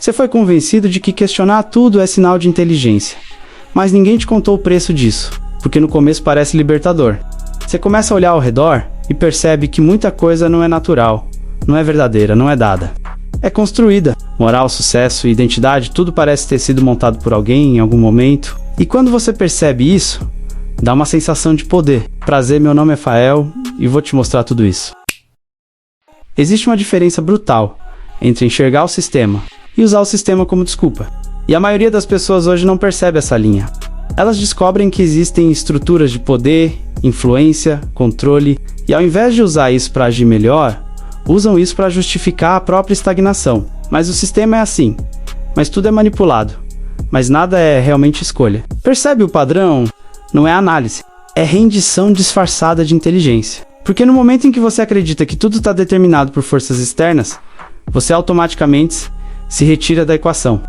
Você foi convencido de que questionar tudo é sinal de inteligência. Mas ninguém te contou o preço disso, porque no começo parece libertador. Você começa a olhar ao redor e percebe que muita coisa não é natural, não é verdadeira, não é dada. É construída. Moral, sucesso e identidade, tudo parece ter sido montado por alguém em algum momento. E quando você percebe isso, dá uma sensação de poder. Prazer, meu nome é Fael e vou te mostrar tudo isso. Existe uma diferença brutal entre enxergar o sistema e usar o sistema como desculpa. E a maioria das pessoas hoje não percebe essa linha. Elas descobrem que existem estruturas de poder, influência, controle, e ao invés de usar isso para agir melhor, usam isso para justificar a própria estagnação. Mas o sistema é assim. Mas tudo é manipulado. Mas nada é realmente escolha. Percebe o padrão? Não é análise. É rendição disfarçada de inteligência. Porque no momento em que você acredita que tudo está determinado por forças externas, você automaticamente se retira da equação.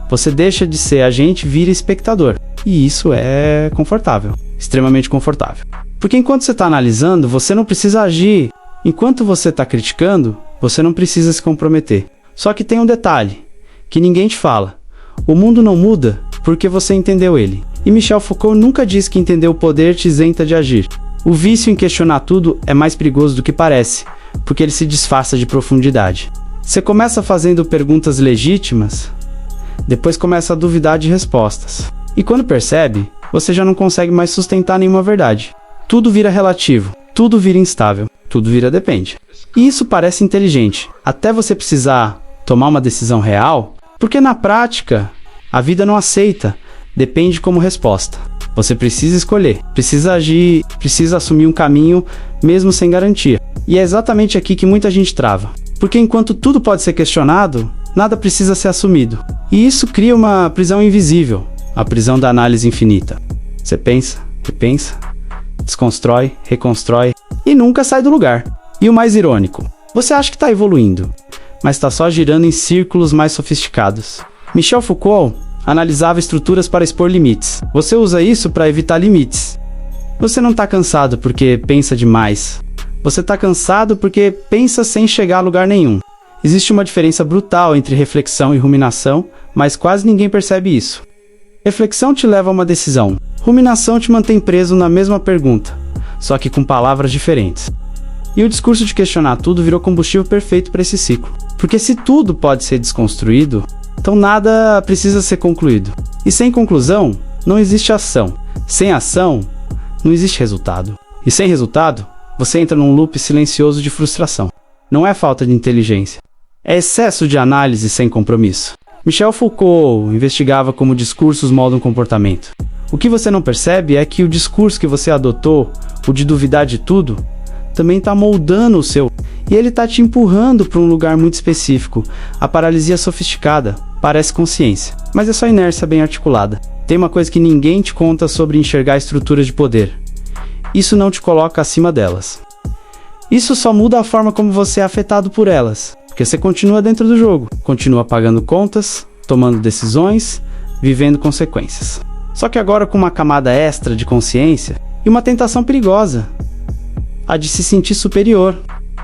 Você deixa de ser agente e vira espectador. E isso é confortável. Extremamente confortável. Porque enquanto você está analisando, você não precisa agir. Enquanto você está criticando, você não precisa se comprometer. Só que tem um detalhe, que ninguém te fala. O mundo não muda porque você entendeu ele. E Michel Foucault nunca disse que entender o poder te isenta de agir. O vício em questionar tudo é mais perigoso do que parece, porque ele se disfarça de profundidade. Você começa fazendo perguntas legítimas, depois começa a duvidar de respostas. E quando percebe, você já não consegue mais sustentar nenhuma verdade. Tudo vira relativo, tudo vira instável, tudo vira depende. E isso parece inteligente, até você precisar tomar uma decisão real, porque na prática, a vida não aceita, depende como resposta. Você precisa escolher, precisa agir, precisa assumir um caminho, mesmo sem garantia. E é exatamente aqui que muita gente trava. Porque enquanto tudo pode ser questionado, nada precisa ser assumido. E isso cria uma prisão invisível, a prisão da análise infinita. Você pensa, repensa, desconstrói, reconstrói e nunca sai do lugar. E o mais irônico, você acha que está evoluindo, mas está só girando em círculos mais sofisticados. Michel Foucault analisava estruturas para expor limites. Você usa isso para evitar limites. Você não está cansado porque pensa demais. Você está cansado porque pensa sem chegar a lugar nenhum. Existe uma diferença brutal entre reflexão e ruminação, mas quase ninguém percebe isso. Reflexão te leva a uma decisão. Ruminação te mantém preso na mesma pergunta, só que com palavras diferentes. E o discurso de questionar tudo virou combustível perfeito para esse ciclo. Porque se tudo pode ser desconstruído, então nada precisa ser concluído. E sem conclusão, não existe ação. Sem ação, não existe resultado. E sem resultado, você entra num loop silencioso de frustração. Não é falta de inteligência. É excesso de análise sem compromisso. Michel Foucault investigava como discursos moldam comportamento. O que você não percebe é que o discurso que você adotou, o de duvidar de tudo, também está moldando o seu. E ele está te empurrando para um lugar muito específico. A paralisia sofisticada parece consciência, mas é só inércia bem articulada. Tem uma coisa que ninguém te conta sobre enxergar estruturas de poder. Isso não te coloca acima delas. Isso só muda a forma como você é afetado por elas, porque você continua dentro do jogo, continua pagando contas, tomando decisões, vivendo consequências. Só que agora com uma camada extra de consciência e uma tentação perigosa, a de se sentir superior.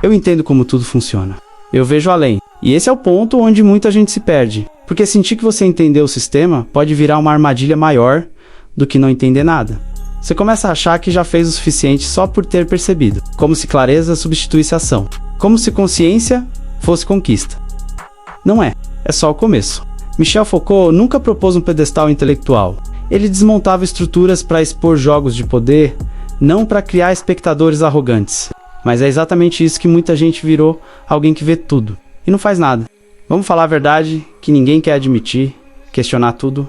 Eu entendo como tudo funciona. Eu vejo além. E esse é o ponto onde muita gente se perde. Porque sentir que você entendeu o sistema pode virar uma armadilha maior do que não entender nada. Você começa a achar que já fez o suficiente só por ter percebido. Como se clareza substituísse ação. Como se consciência fosse conquista. Não é. É só o começo. Michel Foucault nunca propôs um pedestal intelectual. Ele desmontava estruturas para expor jogos de poder, não para criar espectadores arrogantes. Mas é exatamente isso que muita gente virou, alguém que vê tudo e não faz nada. Vamos falar a verdade que ninguém quer admitir, questionar tudo.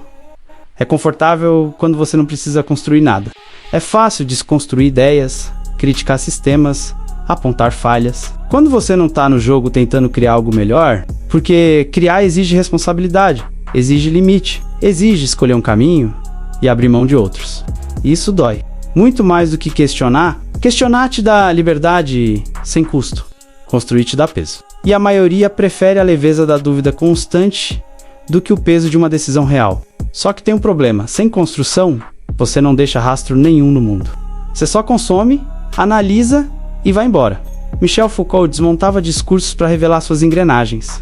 É confortável quando você não precisa construir nada. É fácil desconstruir ideias, criticar sistemas, apontar falhas. Quando você não está no jogo tentando criar algo melhor, porque criar exige responsabilidade, exige limite, exige escolher um caminho e abrir mão de outros. E isso dói. Muito mais do que questionar, questionar te dá liberdade sem custo, construir te dá peso. E a maioria prefere a leveza da dúvida constante do que o peso de uma decisão real. Só que tem um problema, sem construção, você não deixa rastro nenhum no mundo. Você só consome, analisa e vai embora. Michel Foucault desmontava discursos para revelar suas engrenagens.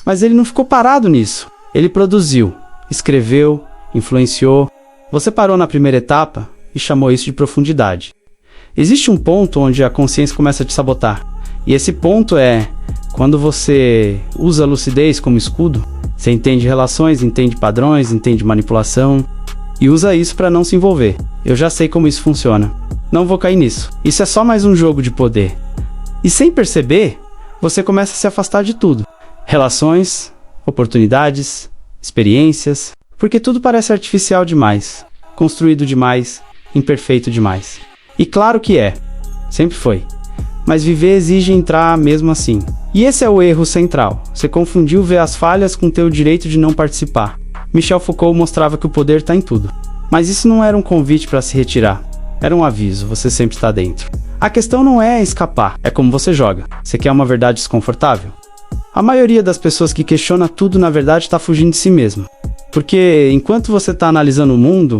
Mas ele não ficou parado nisso. Ele produziu, escreveu, influenciou. Você parou na primeira etapa e chamou isso de profundidade. Existe um ponto onde a consciência começa a te sabotar. E esse ponto é quando você usa a lucidez como escudo. Você entende relações, entende padrões, entende manipulação e usa isso para não se envolver. Eu já sei como isso funciona. Não vou cair nisso. Isso é só mais um jogo de poder. E sem perceber, você começa a se afastar de tudo. Relações, oportunidades, experiências, porque tudo parece artificial demais, construído demais, imperfeito demais. E claro que é, sempre foi. Mas viver exige entrar mesmo assim. E esse é o erro central. Você confundiu ver as falhas com ter o direito de não participar. Michel Foucault mostrava que o poder está em tudo. Mas isso não era um convite para se retirar. Era um aviso, você sempre está dentro. A questão não é escapar, é como você joga. Você quer uma verdade desconfortável? A maioria das pessoas que questiona tudo, na verdade, está fugindo de si mesma. Porque enquanto você está analisando o mundo,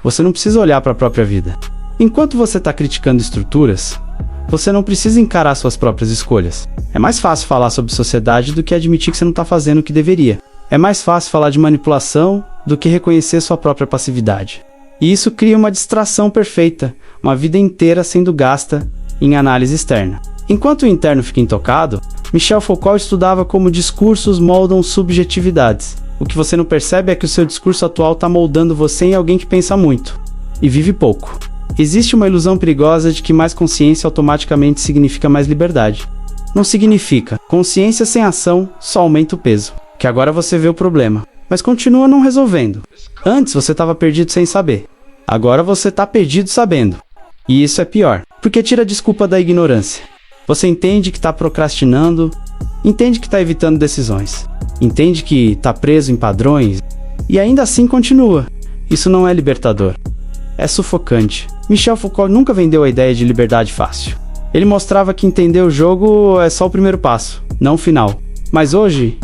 você não precisa olhar para a própria vida. Enquanto você está criticando estruturas, você não precisa encarar suas próprias escolhas. É mais fácil falar sobre sociedade do que admitir que você não está fazendo o que deveria. É mais fácil falar de manipulação do que reconhecer sua própria passividade. E isso cria uma distração perfeita, uma vida inteira sendo gasta em análise externa. Enquanto o interno fica intocado, Michel Foucault estudava como discursos moldam subjetividades. O que você não percebe é que o seu discurso atual está moldando você em alguém que pensa muito e vive pouco. Existe uma ilusão perigosa de que mais consciência automaticamente significa mais liberdade. Não significa. Consciência sem ação só aumenta o peso. Que agora você vê o problema, mas continua não resolvendo. Antes você estava perdido sem saber. Agora você está perdido sabendo. E isso é pior, porque tira a desculpa da ignorância. Você entende que está procrastinando, entende que está evitando decisões, entende que está preso em padrões e ainda assim continua. Isso não é libertador. É sufocante. Michel Foucault nunca vendeu a ideia de liberdade fácil. Ele mostrava que entender o jogo é só o primeiro passo, não o final. Mas hoje,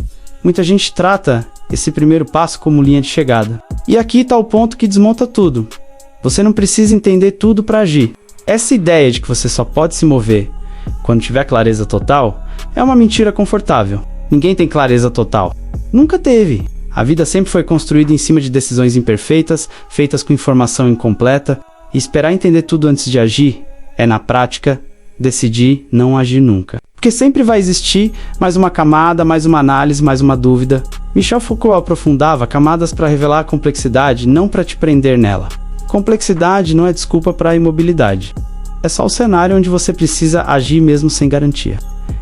muita gente trata esse primeiro passo como linha de chegada. E aqui está o ponto que desmonta tudo. Você não precisa entender tudo para agir. Essa ideia de que você só pode se mover quando tiver clareza total é uma mentira confortável. Ninguém tem clareza total. Nunca teve. A vida sempre foi construída em cima de decisões imperfeitas, feitas com informação incompleta, e esperar entender tudo antes de agir é, na prática, decidir não agir nunca. Porque sempre vai existir mais uma camada, mais uma análise, mais uma dúvida. Michel Foucault aprofundava camadas para revelar a complexidade, não para te prender nela. Complexidade não é desculpa para a imobilidade. É só o cenário onde você precisa agir mesmo sem garantia.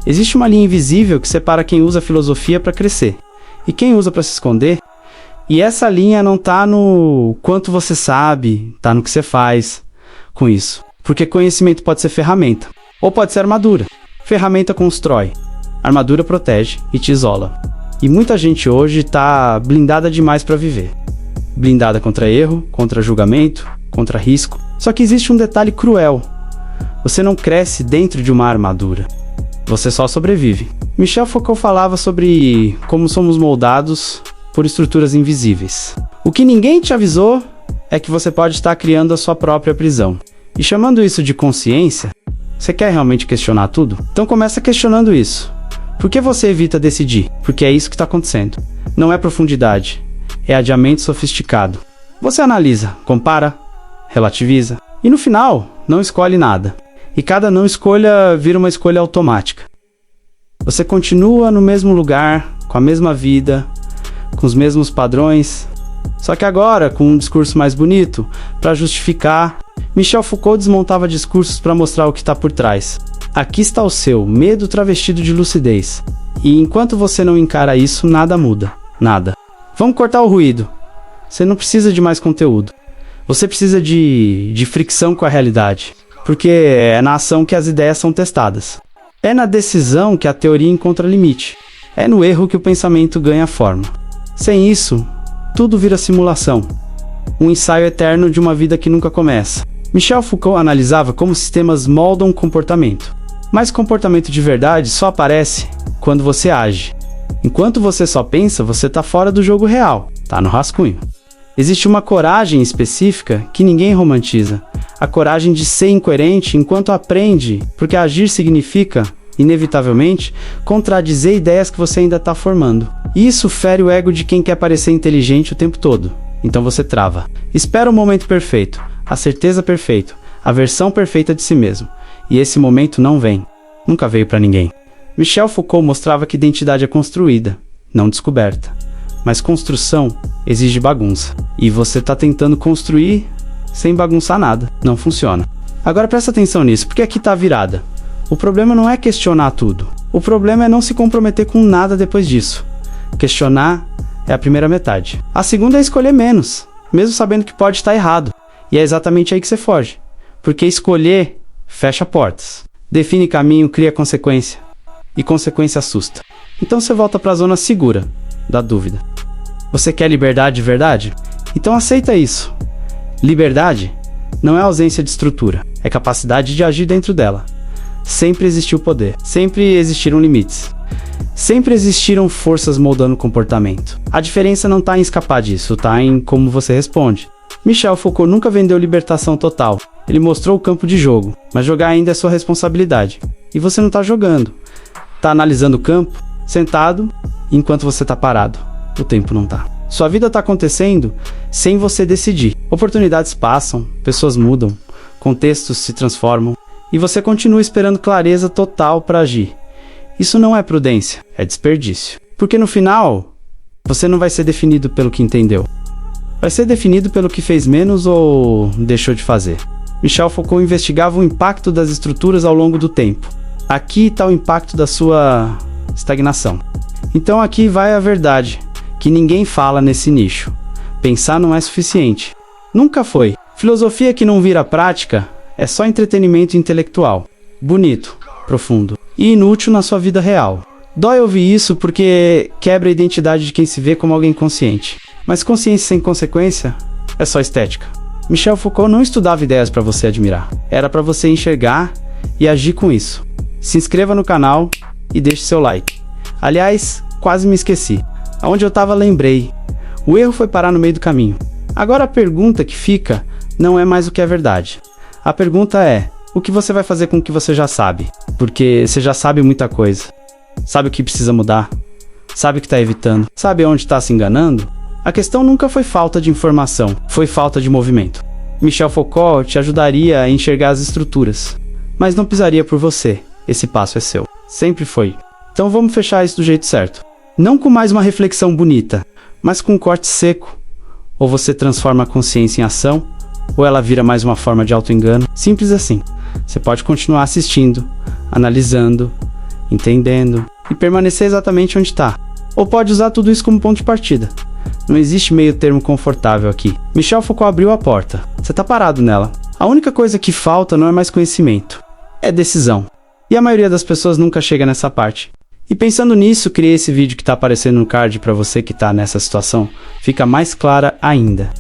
Existe uma linha invisível que separa quem usa a filosofia para crescer e quem usa para se esconder. E essa linha não está no quanto você sabe, está no que você faz com isso. Porque conhecimento pode ser ferramenta, ou pode ser armadura. Ferramenta constrói, armadura protege e te isola. E muita gente hoje está blindada demais para viver. Blindada contra erro, contra julgamento, contra risco. Só que existe um detalhe cruel. Você não cresce dentro de uma armadura. Você só sobrevive. Michel Foucault falava sobre como somos moldados por estruturas invisíveis. O que ninguém te avisou é que você pode estar criando a sua própria prisão. E chamando isso de consciência, você quer realmente questionar tudo? Então começa questionando isso. Por que você evita decidir? Porque é isso que está acontecendo. Não é profundidade, é adiamento sofisticado. Você analisa, compara, relativiza e no final não escolhe nada. E cada não escolha vira uma escolha automática. Você continua no mesmo lugar, com a mesma vida, com os mesmos padrões, só que agora com um discurso mais bonito para justificar. Michel Foucault desmontava discursos para mostrar o que está por trás. Aqui está o seu medo travestido de lucidez. E enquanto você não encara isso, nada muda. Nada. Vamos cortar o ruído. Você não precisa de mais conteúdo. Você precisa de fricção com a realidade. Porque é na ação que as ideias são testadas. É na decisão que a teoria encontra limite. É no erro que o pensamento ganha forma. Sem isso, tudo vira simulação. Um ensaio eterno de uma vida que nunca começa. Michel Foucault analisava como sistemas moldam comportamento. Mas comportamento de verdade só aparece quando você age. Enquanto você só pensa, você está fora do jogo real, está no rascunho. Existe uma coragem específica que ninguém romantiza. A coragem de ser incoerente enquanto aprende, porque agir significa inevitavelmente, contradizer ideias que você ainda está formando. Isso fere o ego de quem quer parecer inteligente o tempo todo. Então você trava. Espera o momento perfeito, a certeza perfeita, a versão perfeita de si mesmo. E esse momento não vem. Nunca veio para ninguém. Michel Foucault mostrava que identidade é construída, não descoberta. Mas construção exige bagunça. E você está tentando construir sem bagunçar nada. Não funciona. Agora presta atenção nisso, porque aqui está a virada. O problema não é questionar tudo. O problema é não se comprometer com nada depois disso. Questionar é a primeira metade. A segunda é escolher menos, mesmo sabendo que pode estar errado. E é exatamente aí que você foge. Porque escolher fecha portas. Define caminho, cria consequência. E consequência assusta. Então você volta para a zona segura da dúvida. Você quer liberdade de verdade? Então aceita isso. Liberdade não é ausência de estrutura, é capacidade de agir dentro dela. Sempre existiu poder, sempre existiram limites. Sempre existiram forças moldando o comportamento. A diferença não está em escapar disso, está em como você responde. Michel Foucault nunca vendeu libertação total. Ele mostrou o campo de jogo, mas jogar ainda é sua responsabilidade. E você não está jogando. Está analisando o campo, sentado, enquanto você está parado. O tempo não está. Sua vida está acontecendo sem você decidir. Oportunidades passam, pessoas mudam, contextos se transformam, e você continua esperando clareza total para agir. Isso não é prudência, é desperdício. Porque no final, você não vai ser definido pelo que entendeu. Vai ser definido pelo que fez menos ou deixou de fazer. Michel Foucault investigava o impacto das estruturas ao longo do tempo. Aqui está o impacto da sua estagnação. Então aqui vai a verdade, que ninguém fala nesse nicho. Pensar não é suficiente. Nunca foi. Filosofia que não vira prática é só entretenimento intelectual. Bonito, profundo e inútil na sua vida real. Dói ouvir isso porque quebra a identidade de quem se vê como alguém consciente. Mas consciência sem consequência é só estética. Michel Foucault não estudava ideias para você admirar. Era para você enxergar e agir com isso. Se inscreva no canal e deixe seu like. Aliás, quase me esqueci. Aonde eu estava lembrei. O erro foi parar no meio do caminho. Agora a pergunta que fica não é mais o que é verdade. A pergunta é, o que você vai fazer com o que você já sabe? Porque você já sabe muita coisa. Sabe o que precisa mudar? Sabe o que está evitando? Sabe onde está se enganando? A questão nunca foi falta de informação, foi falta de movimento. Michel Foucault te ajudaria a enxergar as estruturas, mas não pisaria por você. Esse passo é seu. Sempre foi. Então vamos fechar isso do jeito certo. Não com mais uma reflexão bonita, mas com um corte seco. Ou você transforma a consciência em ação, ou ela vira mais uma forma de auto-engano. Simples assim. Você pode continuar assistindo, analisando, entendendo e permanecer exatamente onde está. Ou pode usar tudo isso como ponto de partida. Não existe meio termo confortável aqui. Michel Foucault abriu a porta. Você está parado nela. A única coisa que falta não é mais conhecimento. É decisão. E a maioria das pessoas nunca chega nessa parte. E pensando nisso, criei esse vídeo que está aparecendo no card para você que está nessa situação. Fica mais clara ainda.